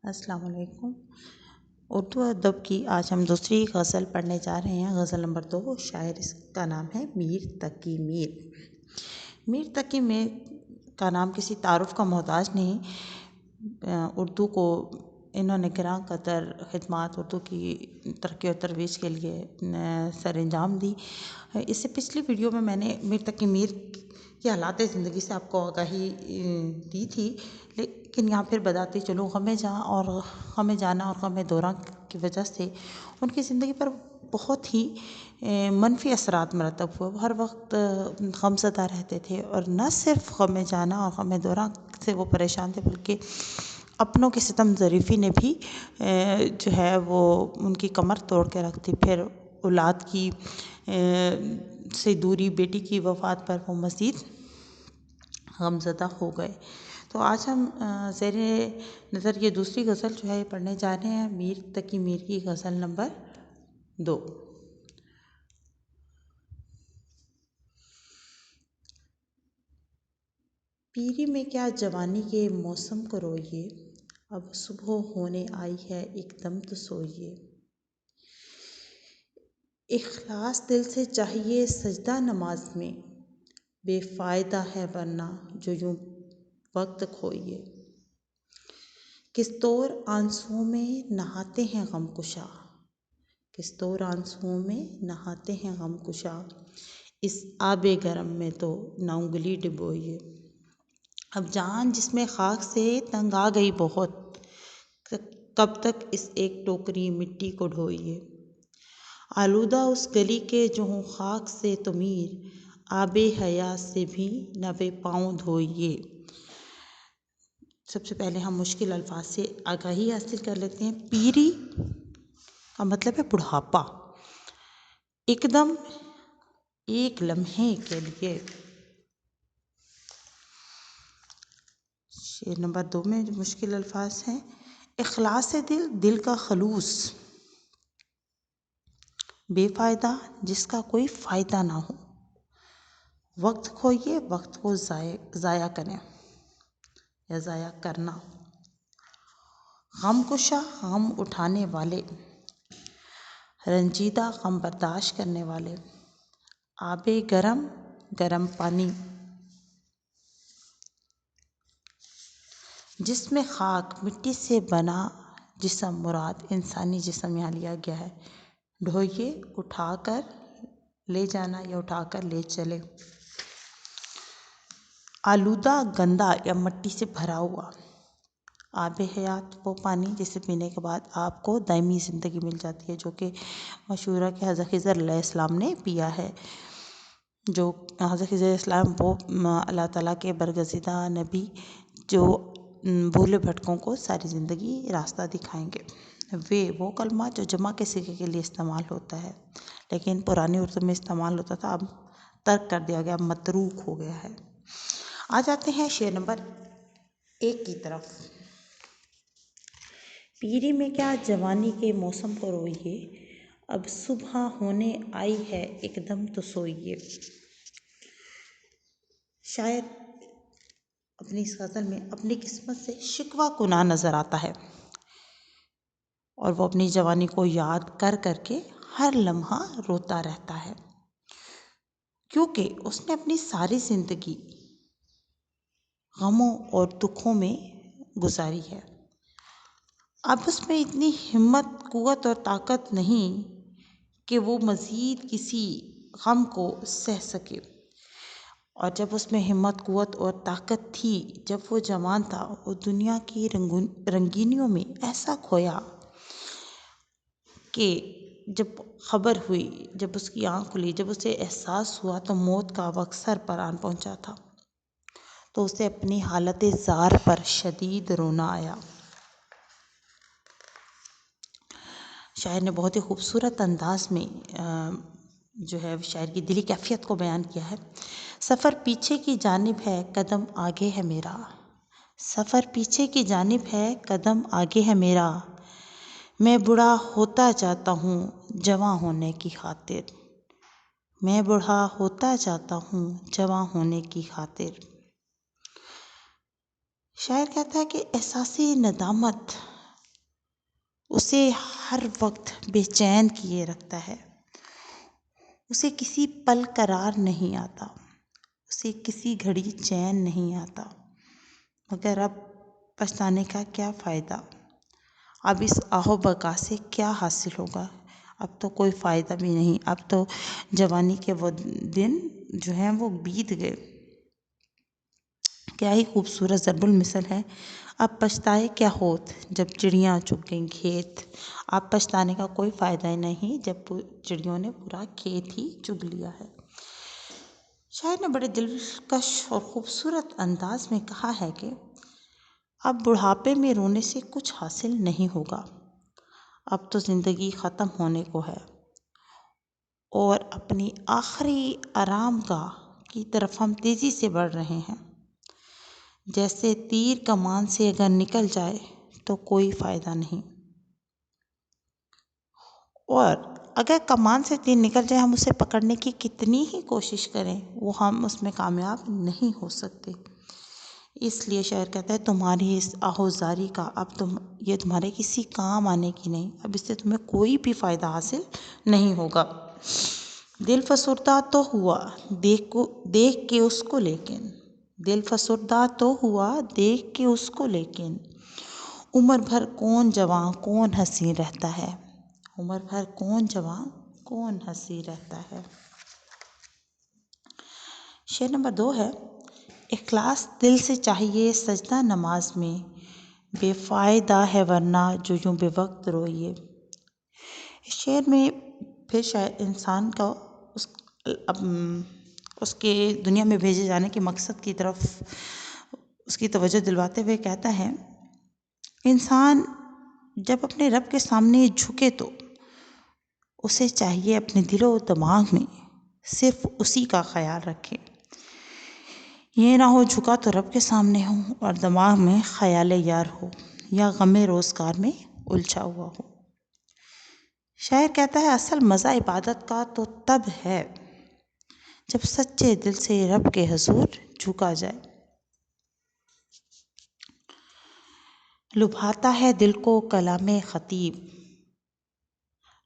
السلام علیکم۔ اردو ادب کی آج ہم دوسری غزل پڑھنے جا رہے ہیں۔ غزل نمبر 2، شاعر اس کا نام ہے میر تقی میر۔ میر تقی میر کا نام کسی تعارف کا محتاج نہیں۔ اردو کو انہوں نے گراں قدر خدمات اردو کی ترقی و ترویج کے لیے سر انجام دی۔ اس سے پچھلی ویڈیو میں نے میر تقی میر کی حالات زندگی سے آپ کو آگاہی دی تھی، لیکن یہاں پھر بتاتی چلوں غم جانا اور غم دوراں کی وجہ سے ان کی زندگی پر بہت ہی منفی اثرات مرتب ہوئے۔ وہ ہر وقت غم زدہ رہتے تھے، اور نہ صرف غم جانا اور غم دوراں سے وہ پریشان تھے، بلکہ اپنوں کی ستم ظریفی نے بھی جو ہے وہ ان کی کمر توڑ کے رکھ دی۔ پھر اولاد کی سے دوری، بیٹی کی وفات پر وہ مزید غمزدہ ہو گئے۔ تو آج ہم زیر نظر یہ دوسری غزل جو ہے یہ پڑھنے جا رہے ہیں، میر تقی میر کی غزل نمبر 2۔ پیری میں کیا جوانی کے موسم کو روئیے، اب صبح ہونے آئی ہے ایک دم تو سوئیے۔ اخلاص دل سے چاہیے سجدہ نماز میں، بے فائدہ ہے ورنہ جو یوں وقت کھوئیے۔ کس طور آنسوؤں میں نہاتے ہیں غم کشا، کس طور آنسوؤں میں نہاتے ہیں غم کشا، اس آب گرم میں تو نہ انگلی ڈبوئیے۔ اب جان جس میں خاک سے تنگ آ گئی بہت، کب تک اس ایک ٹوکری مٹی کو ڈھوئیے۔ آلودہ اس گلی کے جو ہوں خاک سے تو میر، آب حیات سے بھی نہ بے پاؤں دھوئیے۔ سب سے پہلے ہم مشکل الفاظ سے آگاہی حاصل کر لیتے ہیں۔ پیری کا مطلب ہے بڑھاپا، ایک دم ایک لمحے کے لیے۔ شعر نمبر 2 میں جو مشکل الفاظ ہیں، اخلاص دل، دل کا خلوص، بے فائدہ جس کا کوئی فائدہ نہ ہو، وقت کھوئیے وقت کو ضائع کریں یا ضائع کرنا، غم کشا غم اٹھانے والے، رنجیدہ غم برداشت کرنے والے، آب گرم گرم پانی، جس میں خاک مٹی سے بنا جسم، مراد انسانی جسم یہاں لیا گیا ہے۔ ڈھوئیے اٹھا کر لے جانا یا اٹھا کر لے چلے۔ آلودہ گندا یا مٹی سے بھرا ہوا، آب حیات وہ پانی جسے پینے کے بعد آپ کو دائمی زندگی مل جاتی ہے، جو کہ مشہور ہے کہ حضرت خضر علیہ السلام نے پیا ہے۔ جو حضرت خضر علیہ السلام وہ اللہ تعالیٰ کے برگزیدہ نبی جو بھولے بھٹکوں کو ساری زندگی راستہ دکھائیں گے۔ وہ کلمہ جو جمع کے صیغے کے لیے استعمال ہوتا ہے، لیکن پرانی اردو میں استعمال ہوتا تھا، اب ترک کر دیا گیا، متروک ہو گیا ہے۔ آ جاتے ہیں شعر نمبر 1 کی طرف۔ پیری میں کیا جوانی کے موسم کو روئیے، اب صبح ہونے آئی ہے ایک دم تو سوئیے۔ شاعر اپنی اس غزل میں اپنی قسمت سے شکوہ کناں نظر آتا ہے، اور وہ اپنی جوانی کو یاد کر کر کے ہر لمحہ روتا رہتا ہے، کیونکہ اس نے اپنی ساری زندگی غموں اور دکھوں میں گزاری ہے۔ اب اس میں اتنی ہمت، قوت اور طاقت نہیں کہ وہ مزید کسی غم کو سہ سکے، اور جب اس میں ہمت، قوت اور طاقت تھی، جب وہ جوان تھا، وہ دنیا کی رنگینیوں میں ایسا کھویا کہ جب خبر ہوئی، جب اس کی آنکھ کھلی، جب اسے احساس ہوا تو موت کا وقت سر پر آن پہنچا تھا، تو اسے اپنی حالت زار پر شدید رونا آیا۔ شاعر نے بہت ہی خوبصورت انداز میں جو ہے شاعر کی دلی کیفیت کو بیان کیا ہے۔ سفر پیچھے کی جانب ہے قدم آگے ہے میرا، سفر پیچھے کی جانب ہے قدم آگے ہے میرا، میں بوڑھا ہوتا جاتا ہوں جواں ہونے کی خاطر، میں بوڑھا ہوتا جاتا ہوں جواں ہونے کی خاطر۔ شاعر کہتا ہے کہ احساسی ندامت اسے ہر وقت بے چین کیے رکھتا ہے، اسے کسی پل قرار نہیں آتا، اسے کسی گھڑی چین نہیں آتا، مگر اب پچھتانے کا کیا فائدہ؟ اب اس آہو بقا سے کیا حاصل ہوگا؟ اب تو کوئی فائدہ بھی نہیں، اب تو جوانی کے وہ دن جو ہیں وہ بیت گئے۔ کیا ہی خوبصورت ضرب المثل ہے، اب پچھتائے کیا ہوت جب چڑیاں چگ گئیں کھیت۔ اب پچھتانے کا کوئی فائدہ ہی نہیں جب چڑیوں نے پورا کھیت ہی چگ لیا ہے۔ شاعر نے بڑے دلکش اور خوبصورت انداز میں کہا ہے کہ اب بڑھاپے میں رونے سے کچھ حاصل نہیں ہوگا، اب تو زندگی ختم ہونے کو ہے اور اپنی آخری آرام گاہ کی طرف ہم تیزی سے بڑھ رہے ہیں۔ جیسے تیر کمان سے اگر نکل جائے تو کوئی فائدہ نہیں، اور اگر کمان سے تیر نکل جائے ہم اسے پکڑنے کی کتنی ہی کوشش کریں وہ ہم اس میں کامیاب نہیں ہو سکتے۔ اس لیے شاعر کہتا ہے تمہاری اس آہوزاری کا اب یہ تمہارے کسی کام آنے کی نہیں، اب اس سے تمہیں کوئی بھی فائدہ حاصل نہیں ہوگا۔ دل فسردہ تو ہوا دیکھ کے اس کو لیکن، دل فسردہ تو ہوا دیکھ کے اس کو لیکن، عمر بھر کون جواں کون حسین رہتا ہے، عمر بھر کون جواں کون حسین رہتا ہے۔ شعر نمبر 2 ہے، اخلاص دل سے چاہیے سجدہ نماز میں، بے فائدہ ہے ورنہ جو یوں بے وقت روئیے۔ اس شعر میں پھر شاید انسان کا اس کے دنیا میں بھیجے جانے کے مقصد کی طرف اس کی توجہ دلواتے ہوئے کہتا ہے، انسان جب اپنے رب کے سامنے جھکے تو اسے چاہیے اپنے دل و دماغ میں صرف اسی کا خیال رکھے، یہ نہ ہو جھکا تو رب کے سامنے ہو اور دماغ میں خیال یار ہو یا غم روزگار میں الجھا ہوا ہو۔ شاعر کہتا ہے اصل مزہ عبادت کا تو تب ہے جب سچے دل سے رب کے حضور جھکا جائے۔ لبھاتا ہے دل کو کلام خطیب،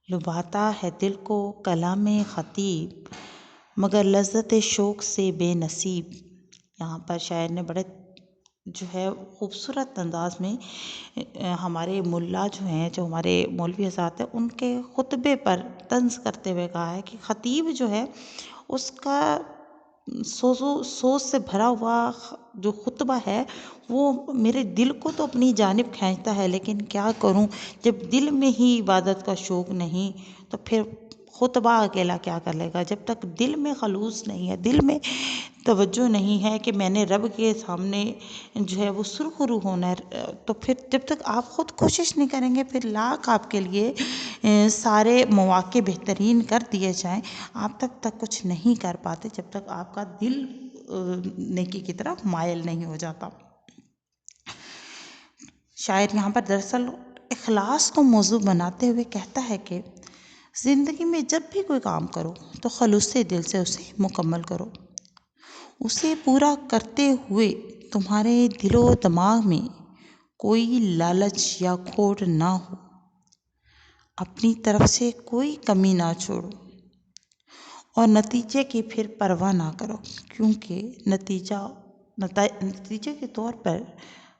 لبھاتا ہے دل کو کلام خطیب، مگر لذت شوق سے بے نصیب۔ یہاں پر شاعر نے بڑے جو ہے خوبصورت انداز میں ہمارے ملا جو ہیں، جو ہمارے مولوی حضرات ہیں، ان کے خطبے پر طنز کرتے ہوئے کہا ہے کہ خطیب جو ہے اس کا سوز سے بھرا ہوا جو خطبہ ہے وہ میرے دل کو تو اپنی جانب کھینچتا ہے، لیکن کیا کروں جب دل میں ہی عبادت کا شوق نہیں تو پھر خطبہ اکیلا کیا کر لے گا۔ جب تک دل میں خلوص نہیں ہے، دل میں توجہ نہیں ہے کہ میں نے رب کے سامنے جو ہے وہ سرخرو ہونا ہے، تو پھر جب تک آپ خود کوشش نہیں کریں گے، پھر لاکھ آپ کے لیے سارے مواقع بہترین کر دیے جائیں، آپ تب تک کچھ نہیں کر پاتے جب تک آپ کا دل نیکی کی طرف مائل نہیں ہو جاتا۔ شاعر یہاں پر دراصل اخلاص کو موضوع بناتے ہوئے کہتا ہے کہ زندگی میں جب بھی کوئی کام کرو تو خلوص دل سے اسے مکمل کرو، اسے پورا کرتے ہوئے تمہارے دل و دماغ میں کوئی لالچ یا کھوٹ نہ ہو، اپنی طرف سے کوئی کمی نہ چھوڑو اور نتیجے کی پھر پرواہ نہ کرو، کیونکہ نتیجے کے طور پر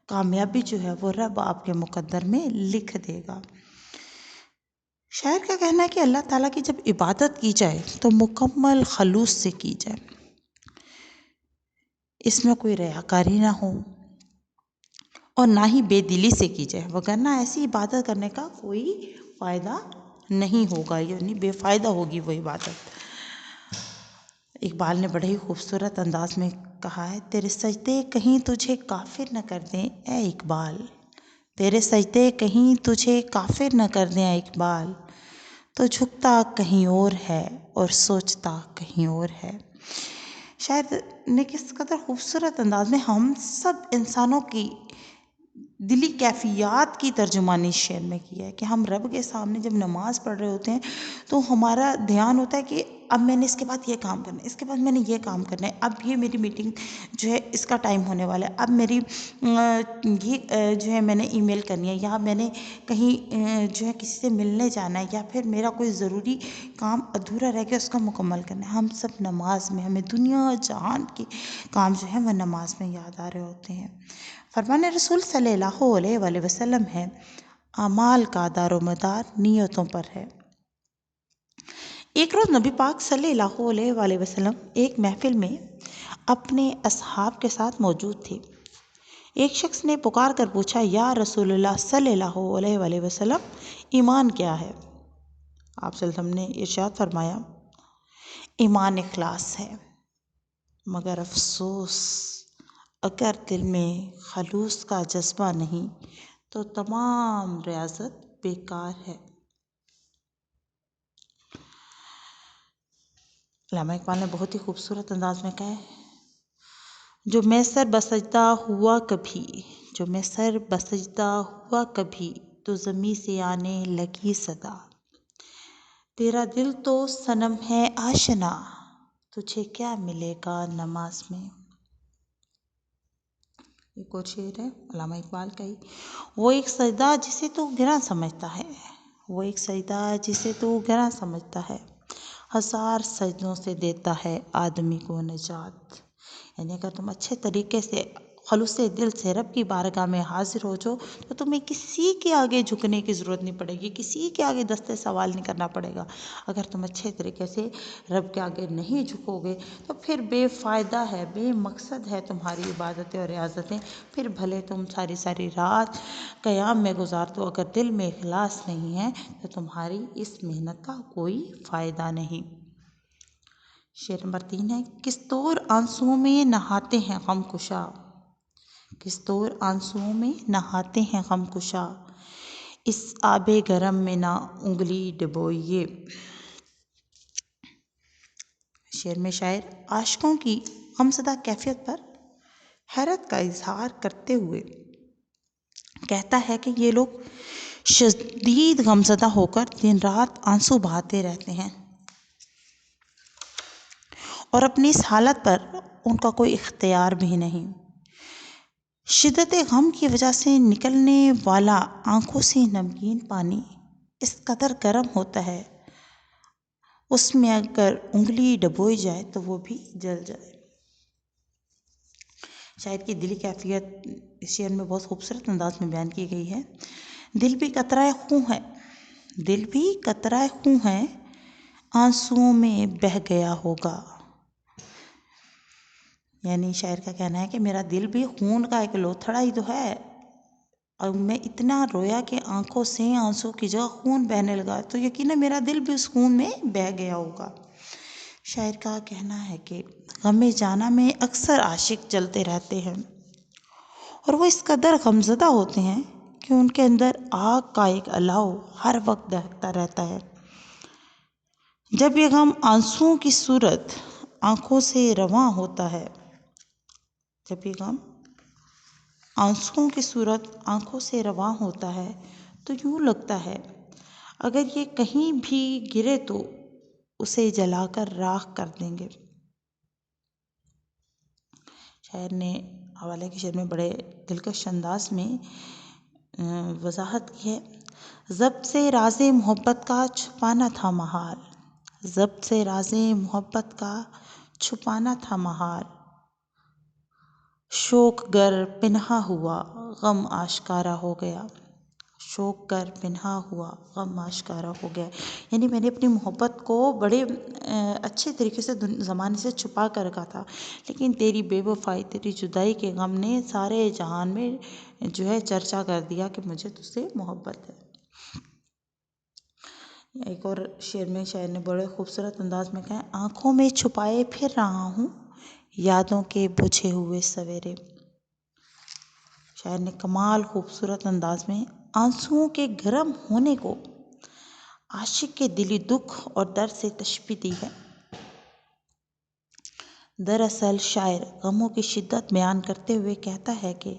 کامیابی جو ہے وہ رب آپ کے مقدر میں لکھ دے گا۔ شاعر کا کہنا ہے کہ اللہ تعالیٰ کی جب عبادت کی جائے تو مکمل خلوص سے کی جائے، اس میں کوئی ریاکاری نہ ہو اور نہ ہی بے دلی سے کی جائے، وگرنہ ایسی عبادت کرنے کا کوئی فائدہ نہیں ہوگا، یعنی بے فائدہ ہوگی وہ عبادت۔ اقبال نے بڑے ہی خوبصورت انداز میں کہا ہے، تیرے سجدے کہیں تجھے کافر نہ کر دیں اے اقبال، تیرے سجدے کہیں تجھے کافر نہ کر دیں اے اقبال، تو جھکتا کہیں اور ہے اور سوچتا کہیں اور ہے۔ شاید نے کس قدر خوبصورت انداز میں ہم سب انسانوں کی دلی کیفیات کی ترجمانی اس شعر میں کی ہے کہ ہم رب کے سامنے جب نماز پڑھ رہے ہوتے ہیں تو ہمارا دھیان ہوتا ہے کہ اب میں نے اس کے بعد یہ کام کرنا ہے، اس کے بعد میں نے یہ کام کرنا ہے، اب یہ میری میٹنگ جو ہے اس کا ٹائم ہونے والا ہے، اب میری یہ جو ہے میں نے ای میل کرنی ہے، یا میں نے کہیں جو ہے کسی سے ملنے جانا ہے، یا پھر میرا کوئی ضروری کام ادھورا رہ گیا اس کو مکمل کرنا ہے۔ ہم سب نماز میں، ہمیں دنیا جہان کے کام جو ہے وہ نماز میں یاد آ رہے ہوتے ہیں۔ فرمان رسول صلی اللہ علیہ وآلہ وسلم ہے، اعمال کا دار و مدار نیتوں پر ہے۔ ایک روز نبی پاک صلی اللہ علیہ وآلہ وسلم ایک محفل میں اپنے اصحاب کے ساتھ موجود تھے۔ ایک شخص نے پکار کر پوچھا، یا رسول اللہ صلی اللہ علیہ وآلہ وسلم، ایمان کیا ہے؟ آپ صلی اللہ علیہ وسلم نے ارشاد فرمایا، ایمان اخلاص ہے، مگر افسوس اگر دل میں خلوص کا جذبہ نہیں تو تمام ریاضت بیکار ہے۔ علامہ اقبال نے بہت ہی خوبصورت انداز میں کہا ہے، جو میں سر بسجدہ ہوا کبھی، جو میں سر بسجدہ ہوا کبھی، تو زمیں سے آنے لگی صدا، تیرا دل تو صنم ہے آشنا، تجھے کیا ملے گا نماز میں۔ ایک اور شعر ہے علامہ اقبال کا ہی، وہ ایک سجدہ جسے تو گراں سمجھتا ہے، وہ ایک سجدہ جسے تو گراں سمجھتا ہے، ہزار سجدوں سے دیتا ہے آدمی کو نجات۔ یعنی اگر تم اچھے طریقے سے خلوص دل سے رب کی بارگاہ میں حاضر ہو جو تو تمہیں کسی کے آگے جھکنے کی ضرورت نہیں پڑے گی، کسی کے آگے دستے سوال نہیں کرنا پڑے گا۔ اگر تم اچھے طریقے سے رب کے آگے نہیں جھکو گے تو پھر بے فائدہ ہے، بے مقصد ہے تمہاری عبادتیں اور ریاضتیں، پھر بھلے تم ساری ساری رات قیام میں گزار دو، اگر دل میں اخلاص نہیں ہے تو تمہاری اس محنت کا کوئی فائدہ نہیں۔ شعر نمبر 3 ہے، کس طور آنسوؤں میں نہاتے ہیں غم کشا، کس طور آنسوؤں میں نہاتے ہیں غم کشا، اس آب گرم میں نہ انگلی ڈبوئیے۔ شعر میں شاعر عاشقوں کی غمزدہ کیفیت پر حیرت کا اظہار کرتے ہوئے کہتا ہے کہ یہ لوگ شدید غمزدہ ہو کر دن رات آنسو بہاتے رہتے ہیں اور اپنی اس حالت پر ان کا کوئی اختیار بھی نہیں۔ شدت غم کی وجہ سے نکلنے والا آنکھوں سے نمگین پانی اس قدر گرم ہوتا ہے، اس میں اگر انگلی ڈبوئی جائے تو وہ بھی جل جائے۔ شاعر کی دلی کیفیت اس شعر میں بہت خوبصورت انداز میں بیان کی گئی ہے۔ دل بھی قطرہ خوں ہے، دل بھی قطرہ خوں ہے، آنسوؤں میں بہہ گیا ہوگا۔ یعنی شاعر کا کہنا ہے کہ میرا دل بھی خون کا ایک لوتھڑا ہی تو ہے، اور میں اتنا رویا کہ آنکھوں سے آنسو کی جگہ خون بہنے لگا، تو یقیناً میرا دل بھی اس خون میں بہہ گیا ہوگا۔ شاعر کا کہنا ہے کہ غم جاناں میں اکثر عاشق جلتے رہتے ہیں اور وہ اس قدر غمزدہ ہوتے ہیں کہ ان کے اندر آگ کا ایک الاؤ ہر وقت دہکتا رہتا ہے۔ جب یہ غم آنسوؤں کی صورت آنکھوں سے رواں ہوتا ہے، جب یہ غم آنسوؤں کی صورت آنکھوں سے رواں ہوتا ہے تو یوں لگتا ہے اگر یہ کہیں بھی گرے تو اسے جلا کر راکھ کر دیں گے۔ شاعر نے حوالے کے شعر میں بڑے دلکش انداز میں وضاحت کی ہے، ضبط سے راز محبت کا چھپانا تھا محال، ضبط سے راز محبت کا چھپانا تھا محال، شوق گر پنہاں ہوا غم آشکارا ہو گیا، شوق گر پنہاں ہوا غم آشکارا ہو گیا۔ یعنی میں نے اپنی محبت کو بڑے اچھے طریقے سے زمانے سے چھپا کر رکھا تھا، لیکن تیری بے وفائی، تیری جدائی کے غم نے سارے جہان میں جو ہے چرچا کر دیا کہ مجھے تجھ سے محبت ہے۔ ایک اور شعر میں شاعر نے بڑے خوبصورت انداز میں کہا ہے، آنکھوں میں چھپائے پھر رہا ہوں یادوں کے بجھے ہوئے سویرے۔ شاعر نے کمال خوبصورت انداز میں آنسوؤں کے گرم ہونے کو عاشق کے دلی دکھ اور درد سے تشبیہ دی ہے۔ دراصل شاعر غموں کی شدت بیان کرتے ہوئے کہتا ہے کہ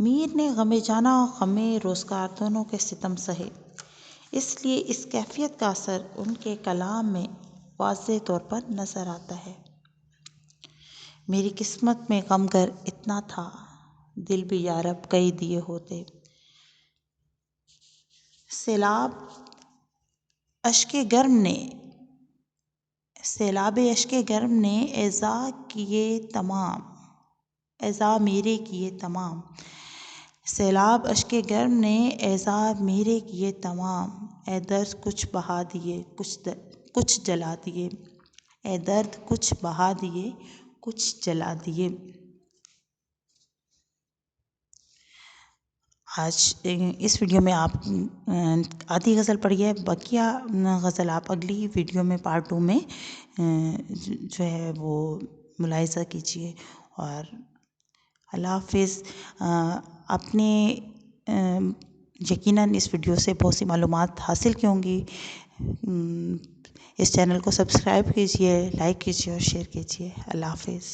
میر نے غم جانا اور غم روزگار دونوں کے ستم سہے، اس لیے اس کیفیت کا اثر ان کے کلام میں واضح طور پر نظر آتا ہے۔ میری قسمت میں غم گر اتنا تھا، دل بھی یارب کئی دیے ہوتے۔ سیلاب اشک گرم نے ایذا میرے کیے تمام۔ سیلاب اشک گرم نے ایذا میرے کیے تمام، اے درد کچھ بہا دیے کچھ جلا دیے، اے درد کچھ بہا دیے کچھ جلا دیے۔ آج اس ویڈیو میں آپ آدھی غزل پڑھی ہے، بقیہ غزل آپ اگلی ویڈیو میں پارٹ 2 میں جو ہے وہ ملاحظہ کیجیے۔ اور اللہ حافظ۔ اپنے یقیناً اس ویڈیو سے بہت سی معلومات حاصل کی ہوں گی۔ اس چینل کو سبسکرائب کیجیے، لائک کیجیے اور شیئر کیجیے۔ اللہ حافظ۔